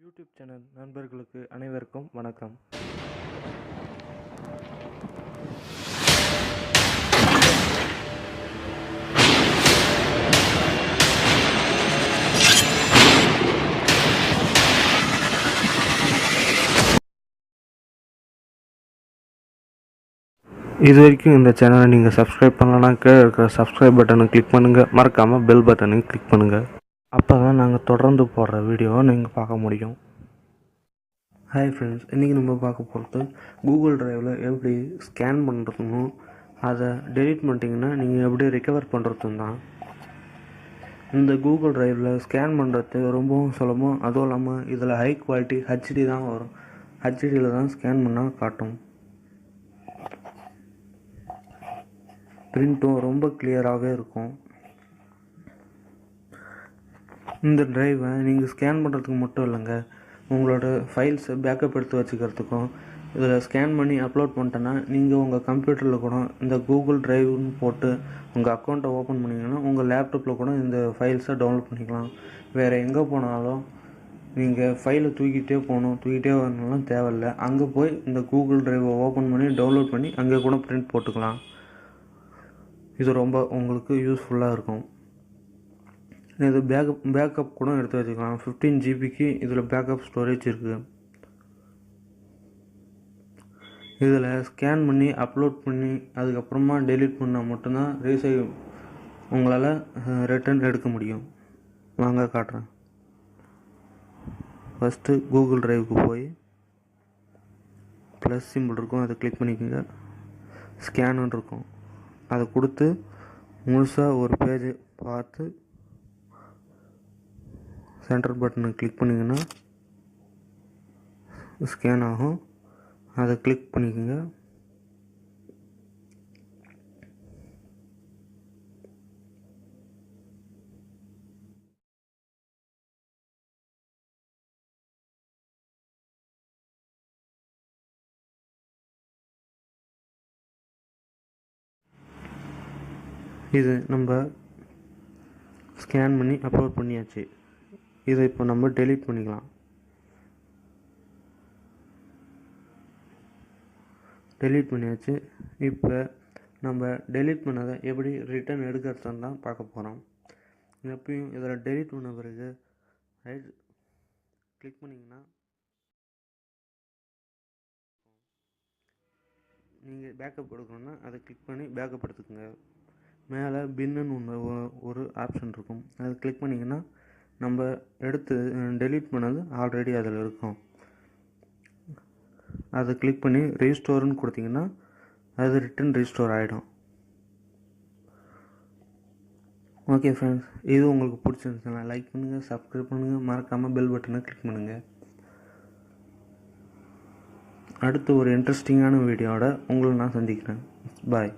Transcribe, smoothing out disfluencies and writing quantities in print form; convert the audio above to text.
YouTube channel நண்பர்களுக்கு அனைவருக்கும் வணக்கம். இது வரைக்கும் இந்த சேனலை நீங்கள் சப்ஸ்கிரைப் பண்ணலன்னா கீழே இருக்கிற சப்ஸ்கிரைப் பட்டனை கிளிக் பண்ணுங்கள். மறக்காமல் பெல் பட்டனையும் கிளிக் பண்ணுங்கள். அப்போ தான் நாங்கள் தொடர்ந்து போடுற வீடியோவை நீங்கள் பார்க்க முடியும். ஹாய் ஃப்ரெண்ட்ஸ், இன்றைக்கி நம்ம பார்க்க போகிறது கூகுள் டிரைவில் எப்படி ஸ்கேன் பண்ணுறதுன்னு அதை டெலீட் பண்ணிட்டீங்கன்னா நீங்கள் எப்படி ரெக்கவர் பண்ணுறதுன்னு தான். இந்த கூகுள் டிரைவில் ஸ்கேன் பண்ணுறது ரொம்பவும் சுலபம். அதுவும் இல்லாமல் இதில் ஹை குவாலிட்டி ஹெச்டி தான் வரும். ஹெச்டியில் தான் ஸ்கேன் பண்ணால் காட்டும். பிரிண்ட்டும் ரொம்ப கிளியராகவே இருக்கும். இந்த டிரைவை நீங்கள் ஸ்கேன் பண்ணுறதுக்கு மட்டும் இல்லைங்க, உங்களோட ஃபைல்ஸை பேக்கப் எடுத்து வச்சுக்கிறதுக்கும் இதில் ஸ்கேன் பண்ணி அப்லோட் பண்ணிட்டேன்னா நீங்கள் உங்கள் கம்ப்யூட்டரில் கூட இந்த கூகுள் டிரைவ்னு போட்டு உங்கள் அக்கௌண்ட்டை ஓப்பன் பண்ணிங்கன்னா உங்கள் லேப்டாப்பில் கூட இந்த ஃபைல்ஸை டவுன்லோட் பண்ணிக்கலாம். வேறு எங்கே போனாலும் நீங்கள் ஃபைலை தூக்கிட்டே வரணும்லாம் தேவையில்லை. அங்கே போய் இந்த கூகுள் டிரைவை ஓப்பன் பண்ணி டவுன்லோட் பண்ணி அங்கே கூட பிரிண்ட் போட்டுக்கலாம். இது ரொம்ப உங்களுக்கு யூஸ்ஃபுல்லாக இருக்கும். இது பேக்கப் கூட எடுத்து வச்சுக்கலாம். 15 ஜிபிக்கு இதில் பேக்கப் ஸ்டோரேஜ் இருக்குது. இதில் ஸ்கேன் பண்ணி அப்லோட் பண்ணி அதுக்கப்புறமா டெலீட் பண்ணால் மட்டும்தான் உங்களால் ரிட்டர்ன் எடுக்க முடியும். வாங்க காட்டுறேன். ஃபஸ்ட்டு கூகுள் டிரைவுக்கு போய் ப்ளஸ் சிம்பிள் இருக்கும், அதை கிளிக் பண்ணிக்கோங்க. ஸ்கேனுன்னு இருக்கும், அதை கொடுத்து முழுசாக ஒரு பேஜ் பார்த்து சென்டர் பட்டனை கிளிக் பண்ணிங்கன்னா ஸ்கேன் ஆகும். அதை கிளிக் பண்ணிக்கோங்க. இது நம்ம ஸ்கேன் பண்ணி அப்லோட் பண்ணியாச்சு. இதை இப்போ நம்ம டெலீட் பண்ணிக்கலாம். டெலீட் பண்ணியாச்சு. இப்போ நம்ம டெலீட் பண்ணதை எப்படி ரிட்டர்ன் எடுக்கிறதுன்னு தான் பார்க்க போகிறோம். எப்பயும் இதில் டெலீட் பண்ண பிறகு ரைட் கிளிக் பண்ணிங்கன்னா நீங்கள் பேக்கப் எடுக்கணுன்னா அதை கிளிக் பண்ணி பேக்கப் எடுத்துக்கோங்க. மேலே பின்னுன்னு ஒரு ஆப்ஷன் இருக்கும், அதை கிளிக் பண்ணிங்கன்னா நம்ம எடுத்து டெலீட் பண்ணது ஆல்ரெடி அதில் இருக்கும். அதை கிளிக் பண்ணி ரீஸ்டோர்னு கொடுத்தீங்கன்னா அது ரிட்டன் ரீஸ்டோர் ஆகிடும். ஓகே ஃப்ரெண்ட்ஸ், இது உங்களுக்கு பிடிச்சிருந்துச்சுன்னா லைக் பண்ணுங்கள், சப்ஸ்கிரைப் பண்ணுங்கள், மறக்காமல் பெல் பட்டனை கிளிக் பண்ணுங்கள். அடுத்து ஒரு இன்ட்ரெஸ்டிங்கான வீடியோவோட உங்களை நான் சந்திக்கிறேன். பாய்.